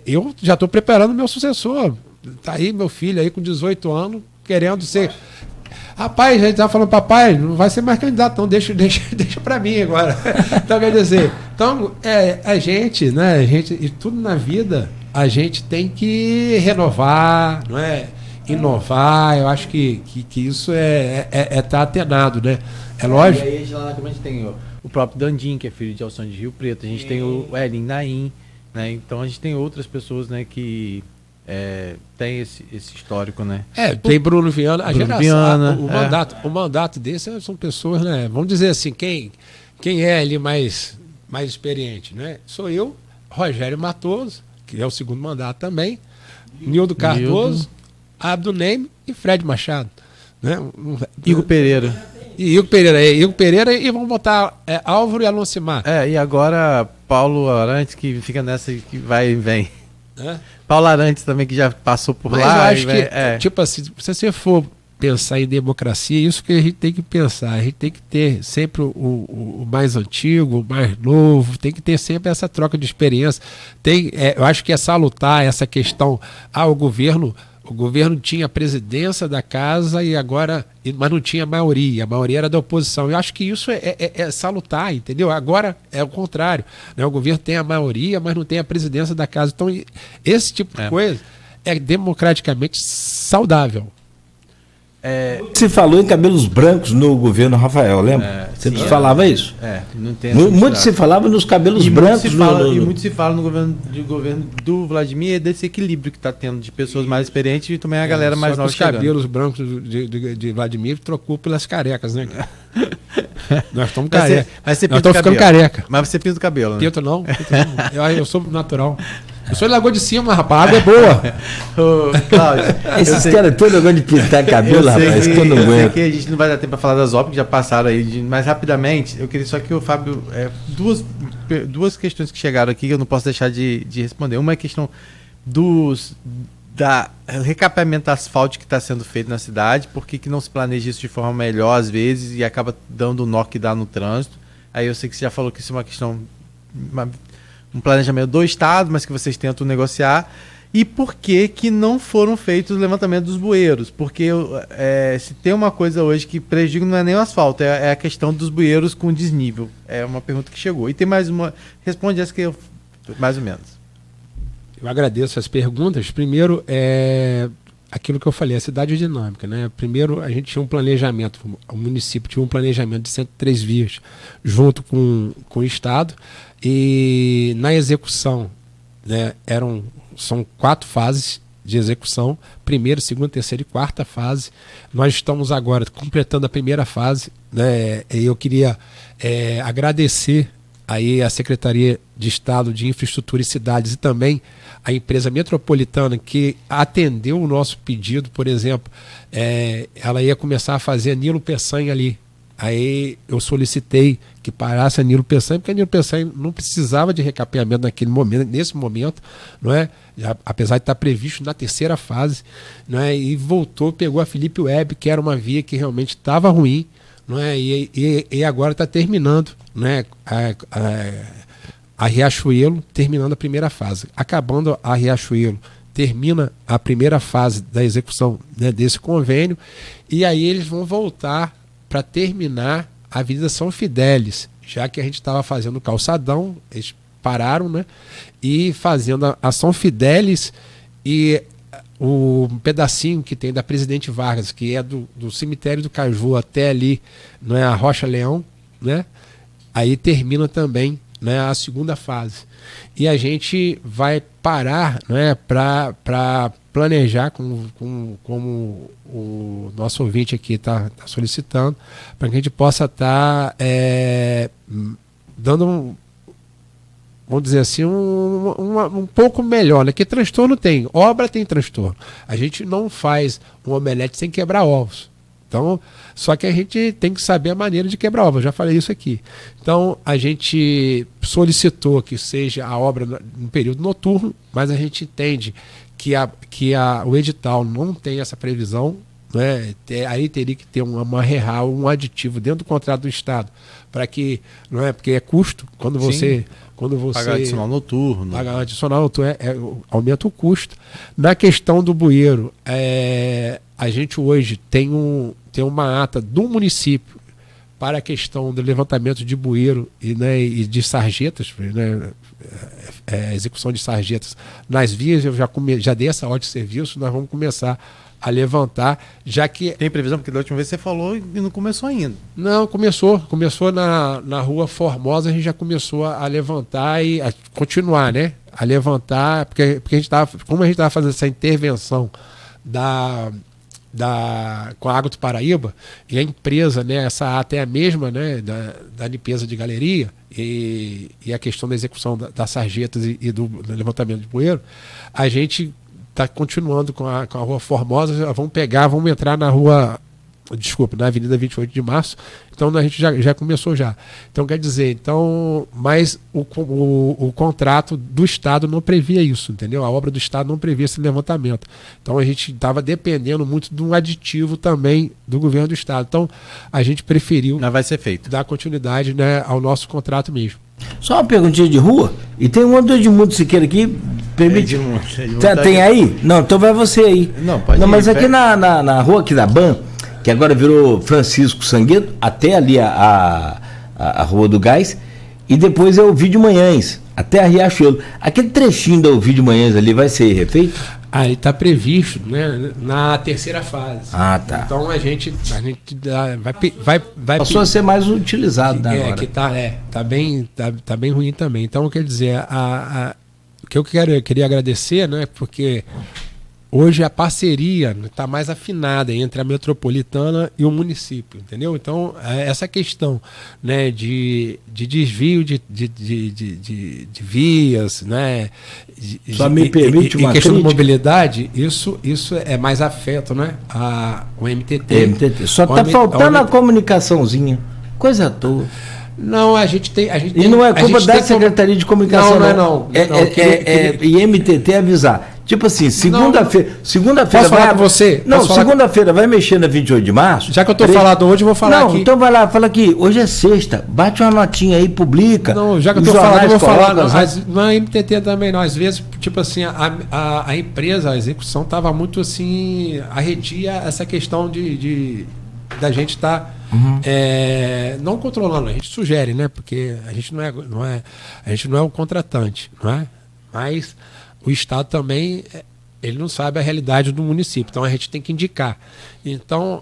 Eu já estou preparando meu sucessor. Tá aí meu filho aí com 18 anos querendo ser. Rapaz, a gente estava falando, papai, não vai ser mais candidato, então deixa para mim agora. Então quer dizer, a gente, né, e tudo na vida a gente tem que renovar, não é? Inovar. Eu acho que isso tá atenado, né? É lógico. E aí lá a gente tem o próprio Dandim, que é filho de Alcione de Rio Preto, a gente tem o Elin Naim, né? Então a gente tem outras pessoas, né, que tem esse histórico, né? Tem Bruno Viana, a Bruno geração, Viana, o mandato desse são pessoas, né? Vamos dizer assim, quem é ali mais experiente, né? Sou eu, Rogério Matoso, que é o segundo mandato também, Nildo Cardoso, Abdo Neme e Fred Machado, né? Igor Pereira. Igor Pereira e vamos botar Álvaro e Alocimar. E agora Paulo Arantes, que fica nessa que vai e vem. Paulo Arantes também, que já passou por Mas lá. Eu acho que, tipo assim, se você for pensar em democracia, é isso que a gente tem que pensar. A gente tem que ter sempre o mais antigo, o mais novo, tem que ter sempre essa troca de experiência. Eu acho que é salutar essa questão. O governo tinha a presidência da casa mas não tinha maioria. A maioria era da oposição. Eu acho que isso é salutar, entendeu? Agora é o contrário, né? O governo tem a maioria, mas não tem a presidência da casa. Então, esse tipo de coisa é democraticamente saudável. Se falou em cabelos brancos no governo Rafael, lembra? Você falava isso? Não tem muito se falava nos cabelos brancos. E muito se fala no governo do Vladimir, desse equilíbrio que está tendo de pessoas mais experientes e também a galera mais nova. Os cabelos brancos de Vladimir trocou pelas carecas, né? Nós estamos carecas. Nós estamos ficando careca. Mas você pinta o cabelo, né? Pinto não. Eu sou natural. Eu sou de Lagoa de Cima, rapaz. A água é boa. Cláudio, esses caras todos agora de pintar cabelo, rapaz, que eu não aguento. Eu sei que a gente não vai dar tempo para falar das obras que já passaram aí, mas rapidamente, eu queria só que o Fábio. Duas questões que chegaram aqui que eu não posso deixar de responder. Uma é a questão da recapeamento asfáltico que está sendo feito na cidade, por que não se planeja isso de forma melhor às vezes e acaba dando o nó que dá no trânsito. Aí eu sei que você já falou que isso é uma questão. Um planejamento do Estado, mas que vocês tentam negociar, e por que não foram feitos o levantamento dos bueiros? Porque se tem uma coisa hoje que prejudica não é nem o asfalto, é a questão dos bueiros com desnível. É uma pergunta que chegou. E tem mais uma, responde essa que eu, mais ou menos. Eu agradeço as perguntas. Primeiro, aquilo que eu falei, a cidade dinâmica, né? Primeiro, a gente tinha um planejamento, o município tinha um planejamento de 103 vias, junto com o Estado, e na execução, né, são 4 fases de execução, primeira, segunda, terceira e quarta fase. Nós estamos agora completando a primeira fase, né? E eu queria agradecer aí a Secretaria de Estado de Infraestrutura e Cidades e também a empresa metropolitana que atendeu o nosso pedido. Por exemplo, ela ia começar a fazer a Nilo Peçanha ali. Aí eu solicitei que parasse a Nilo Peçanha, porque a Nilo Peçanha não precisava de recapeamento nesse momento, não é? Apesar de estar previsto na terceira fase, não é? E pegou a Felipe Web, que era uma via que realmente estava ruim, não é? E agora está terminando, né? A Riachuelo terminando a primeira fase. Acabando a Riachuelo, termina a primeira fase da execução, né, desse convênio, e aí eles vão voltar para terminar a Avenida São Fidélis, já que a gente estava fazendo o calçadão, eles pararam, né, e fazendo a São Fidélis e o pedacinho que tem da Presidente Vargas, que é do cemitério do Caju até ali, não é, a Rocha Leão, né, aí termina também, né, a segunda fase. E a gente vai parar, né, para planejar, como o nosso ouvinte aqui está solicitando, para que a gente possa estar dando, vamos dizer assim, um pouco melhor, né? Que transtorno tem, obra tem transtorno. A gente não faz um omelete sem quebrar ovos. Então, só que a gente tem que saber a maneira de quebrar ovos, eu já falei isso aqui. Então, a gente solicitou que seja a obra no período noturno, mas a gente entende que o edital não tem essa previsão, né, aí teria que ter uma real, um aditivo dentro do contrato do Estado, para que, não é, porque é custo, quando você pagar adicional noturno. Pagar adicional noturno aumenta o custo. Na questão do bueiro, a gente hoje tem uma ata do município para a questão do levantamento de bueiro e de sarjetas, né, execução de sarjetas nas vias. Eu já dei essa ordem de serviço, nós vamos começar a levantar, já que... Tem previsão? Porque da última vez você falou e não começou ainda. Não, começou na Rua Formosa, a gente já começou a levantar e a continuar, né? A levantar, porque como a gente estava fazendo essa intervenção com a Água do Paraíba, e a empresa, né, essa ata é a mesma, né, da limpeza de galeria e a questão da execução das sarjetas e do levantamento de bueiro, a gente está continuando com a Rua Formosa. Vamos entrar na Avenida 28 de Março, então a gente já começou já. Então quer dizer, mas o contrato do Estado não previa isso, entendeu? A obra do Estado não previa esse levantamento. Então a gente estava dependendo muito de um aditivo também do governo do Estado. Então a gente preferiu vai ser feito. Dar continuidade, né, ao nosso contrato mesmo. Só uma perguntinha de rua, e tem um outro Edmundo Siqueira aqui, permite? Tem aí? Não, então vai você aí. Não, pode ir, mas aqui na rua aqui da BAN, que agora virou Francisco Sanguedo, até ali a Rua do Gás, e depois é o Vídeo Manhães, até a Riachuelo. Aquele trechinho do Vídeo Manhães ali vai ser refeito? Ele está previsto, né, na terceira fase. Ah, tá. Então a gente vai passou a ser mais utilizado, né, agora. Que tá bem ruim também. Então, quer dizer, o que eu queria agradecer, né, porque hoje a parceria está mais afinada entre a metropolitana e o município, entendeu? Então, essa questão, né, de desvio de vias, né? Só me permite uma questão de crítica. mobilidade, isso é mais afeto, né? O MTT. Só está faltando a comunicaçãozinha. Coisa à toa. Não, a gente tem. E não é culpa da Secretaria de Comunicação. Não. E MTT avisar. Tipo assim, segunda-feira. Posso falar com você? Não, segunda-feira vai mexer na 28 de março. Já que eu estou falando hoje, eu vou falar aqui. Não, então vai lá, fala aqui. Hoje é sexta. Bate uma notinha aí, publica. Não, já que eu estou falando, eu vou falar. Não é MTT também, não. Às vezes, tipo assim, a empresa, a execução estava muito assim, arredia essa questão da gente estar não controlando. A gente sugere, né? Porque a gente a gente não é o contratante, não é? Mas o Estado também, ele não sabe a realidade do município, então a gente tem que indicar. Então,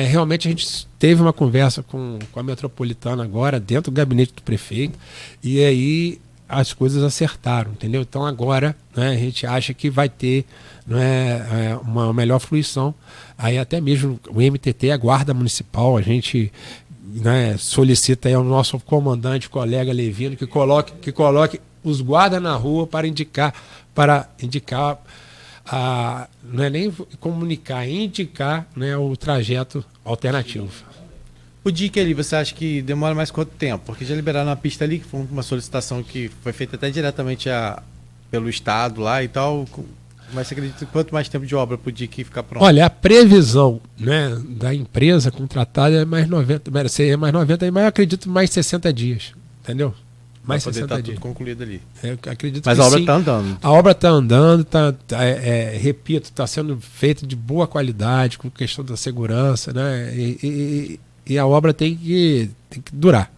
realmente a gente teve uma conversa com a metropolitana agora, dentro do gabinete do prefeito, e aí as coisas acertaram, entendeu? Então agora, né, a gente acha que vai ter, né, uma melhor fruição. Aí até mesmo o MTT, a Guarda Municipal, a gente, né, solicita aí ao nosso comandante, colega Levino, que coloque os guardas na rua para indicar, não é nem comunicar, indicar, né, o trajeto alternativo. O DIC ali, você acha que demora mais quanto tempo? Porque já liberaram a pista ali, que foi uma solicitação que foi feita até diretamente pelo Estado lá e tal. Mas você acredita quanto mais tempo de obra para o DIC ficar pronto? Olha, a previsão, né, da empresa contratada é mais 90, mas eu acredito mais 60 dias, entendeu? Mais 60 dias. Tudo concluído ali. Eu acredito mas que a obra sim. está andando. A obra está andando, repito, está sendo feita de boa qualidade, com questão da segurança, né? E a obra tem que durar,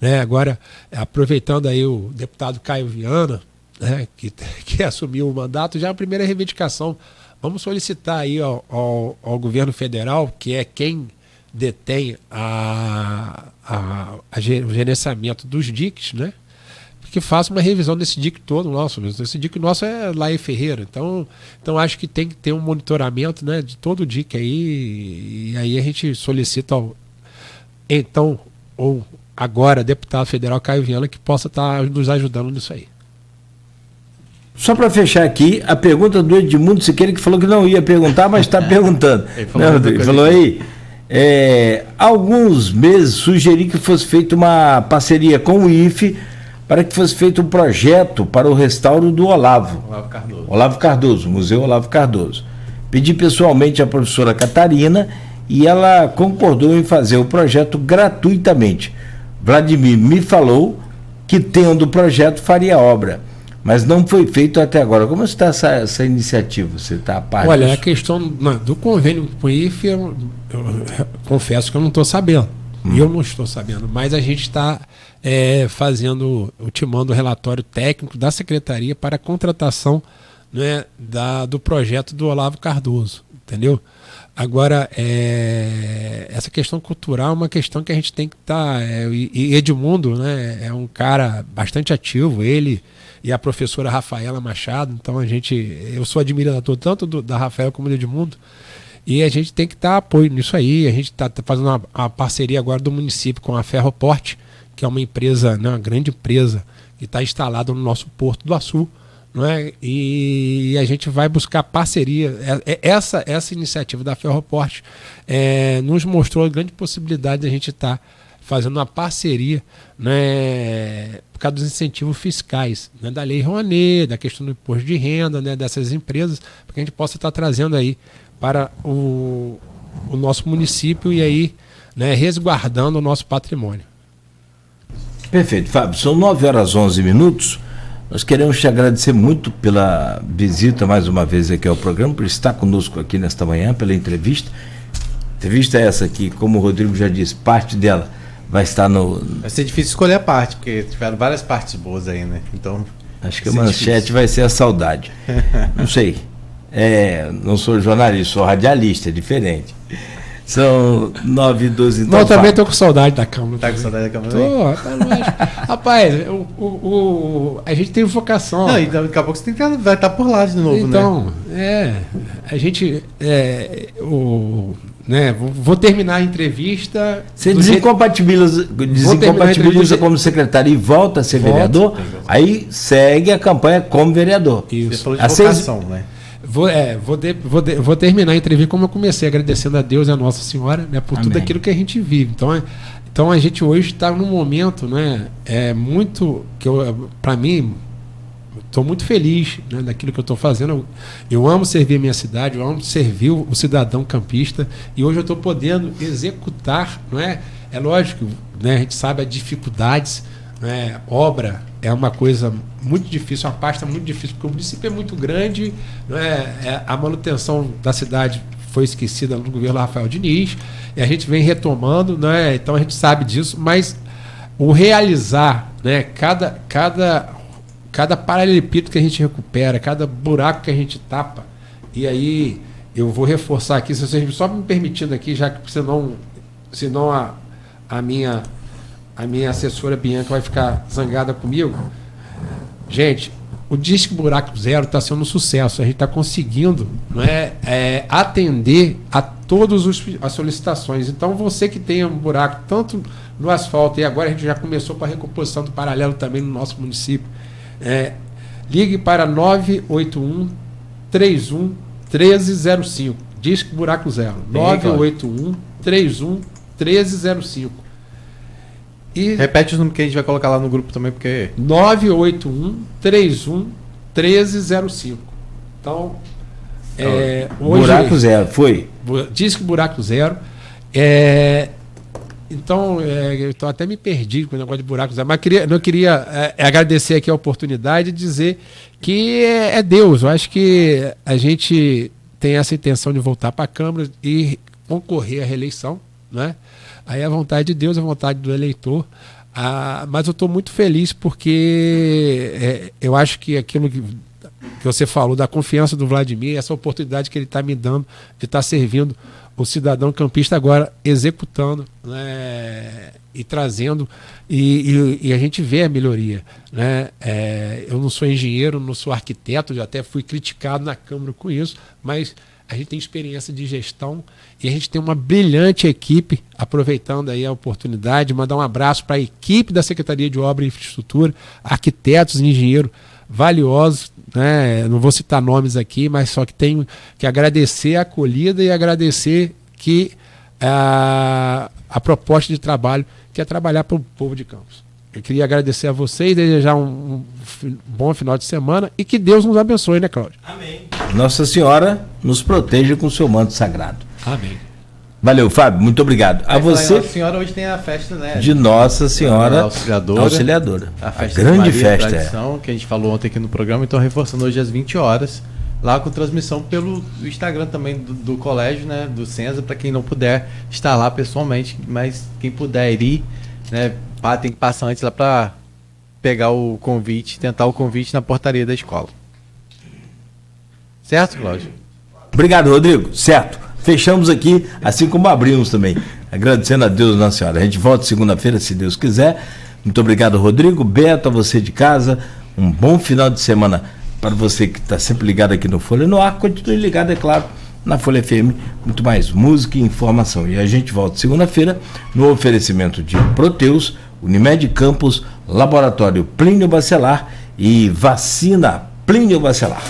né? Agora, aproveitando aí o deputado Caio Viana, né, que assumiu o mandato, já a primeira reivindicação, vamos solicitar aí ao governo federal, que é quem detém o gerenciamento dos DICs, né, que faça uma revisão desse DIC todo nosso. Esse DIC nosso é lá em Ferreira, então acho que tem que ter um monitoramento, né, de todo o DIC aí, e aí a gente solicita ou agora deputado federal Caio Viana, que possa estar nos ajudando nisso aí. Só para fechar aqui, a pergunta do Edmundo Siqueira, que falou que não ia perguntar, mas está perguntando. Ele falou aí, há alguns meses sugeri que fosse feita uma parceria com o IFE para que fosse feito um projeto para o restauro do Olavo Cardoso, Museu Olavo Cardoso. Pedi pessoalmente à professora Catarina e ela concordou em fazer o projeto gratuitamente. Vladimir me falou que, tendo o projeto, faria a obra, mas não foi feito até agora. Como está essa iniciativa? Você está a par Olha, disso? a questão do convênio com o IFE, eu confesso que eu não estou sabendo. Eu não estou sabendo, mas a gente está ultimando o relatório técnico da Secretaria para a contratação, né, do projeto do Olavo Cardoso, entendeu? Agora, essa questão cultural é uma questão que a gente tem que estar... e Edmundo, né, é um cara bastante ativo, ele e a professora Rafaela Machado, então eu sou admirador tanto da Rafaela como do Edmundo, e a gente tem que dar apoio nisso aí. A gente está fazendo uma parceria agora do município com a Ferroporte, que é uma empresa, né, uma grande empresa, que está instalada no nosso Porto do Açu, não é? E a gente vai buscar parceria. Essa iniciativa da Ferroporte nos mostrou a grande possibilidade de a gente estar fazendo uma parceria, né, por causa dos incentivos fiscais, né, da Lei Rouanet, da questão do imposto de renda, né, dessas empresas, para que a gente possa estar trazendo aí para o nosso município e aí, né, resguardando o nosso patrimônio. Perfeito, Fábio. São 9h11. Nós queremos te agradecer muito pela visita mais uma vez aqui ao programa, por estar conosco aqui nesta manhã, pela entrevista. Entrevista essa aqui, como o Rodrigo já disse, parte dela vai estar no... Vai ser difícil escolher a parte, porque tiveram várias partes boas aí, né? Então... Acho que a manchete vai ser a saudade. Não sei. Não sou jornalista, sou radialista, é diferente. São 9h12. Então, eu também estou com saudade da Câmara. Tá com saudade da Câmara? Rapaz, a gente tem vocação. Não, e daqui a pouco você vai estar por lá de novo, então, né? A gente... vou terminar a entrevista... Você desincompatibiliza como secretário e volta a ser vereador, aí segue a campanha como vereador. Isso. Você falou de vocação, né? Vou terminar a entrevista como eu comecei, agradecendo a Deus e a Nossa Senhora, né, por tudo aquilo que a gente vive. Então a gente hoje está num momento, né, muito que para mim, estou muito feliz, né, daquilo que eu estou fazendo. Eu amo servir a minha cidade, eu amo servir o cidadão campista, e hoje eu estou podendo executar, não é? É lógico, né, a gente sabe as dificuldades, né, obra é uma coisa muito difícil, uma pasta muito difícil, porque o município é muito grande, né, a manutenção da cidade foi esquecida no governo Rafael Diniz, e a gente vem retomando, né, então a gente sabe disso, mas o realizar, né, cada paralelepípedo que a gente recupera, cada buraco que a gente tapa, e aí eu vou reforçar aqui, se vocês só me permitindo aqui, já que senão a minha assessora Bianca vai ficar zangada comigo. Gente, o Disque Buraco Zero está sendo um sucesso. A gente está conseguindo, não atender a todas as solicitações. Então, você que tem um buraco tanto no asfalto, e agora a gente já começou com a recomposição do paralelo também no nosso município, ligue para 981 31 1305. Disque Buraco Zero. 981 31 1305. E repete o número que a gente vai colocar lá no grupo também, porque... 981 31 1305. Então, hoje... Buraco Zero, foi? Diz que Buraco Zero. Então, eu até me perdi com o negócio de Buraco Zero, mas eu queria agradecer aqui a oportunidade de dizer que é Deus. Eu acho que a gente tem essa intenção de voltar para a Câmara e concorrer à reeleição, né? Aí a vontade de Deus, a vontade do eleitor. Mas eu estou muito feliz porque eu acho que aquilo que você falou, da confiança do Vladimir, essa oportunidade que ele está me dando de estar servindo o cidadão campista agora, executando, né, e trazendo, e a gente vê a melhoria, né? Eu não sou engenheiro, não sou arquiteto, já até fui criticado na Câmara com isso, mas a gente tem experiência de gestão e a gente tem uma brilhante equipe, aproveitando aí a oportunidade, mandar um abraço para a equipe da Secretaria de Obra e Infraestrutura, arquitetos e engenheiros valiosos, né? Não vou citar nomes aqui, mas só que tenho que agradecer a acolhida e agradecer que a proposta de trabalho, que é trabalhar para o povo de Campos. Eu queria agradecer a vocês, desejar um bom final de semana e que Deus nos abençoe, né, Cláudio? Amém. Nossa Senhora nos proteja com seu manto sagrado. Amém. Valeu, Fábio, muito obrigado. A você. Nossa Senhora hoje tem a festa, né? De Nossa Senhora Auxiliadora. A festa grande de Maria, festa, tradição, que a gente falou ontem aqui no programa, então reforçando hoje às 20 horas, lá com transmissão pelo Instagram também do colégio, né? Do Senza, para quem não puder estar lá pessoalmente, mas quem puder ir, né? Tem que passar antes lá para pegar o convite, tentar o convite na portaria da escola. Certo, Cláudio? Obrigado, Rodrigo. Certo. Fechamos aqui, assim como abrimos também. Agradecendo a Deus, Nossa Senhora. A gente volta segunda-feira, se Deus quiser. Muito obrigado, Rodrigo. Beto, a você de casa. Um bom final de semana para você que está sempre ligado aqui no Folha no Ar. Continue ligado, é claro, na Folha FM. Muito mais música e informação. E a gente volta segunda-feira no oferecimento de Proteus, Unimed Campos, Laboratório Plínio Bacelar e Vacina Plínio Bacelar.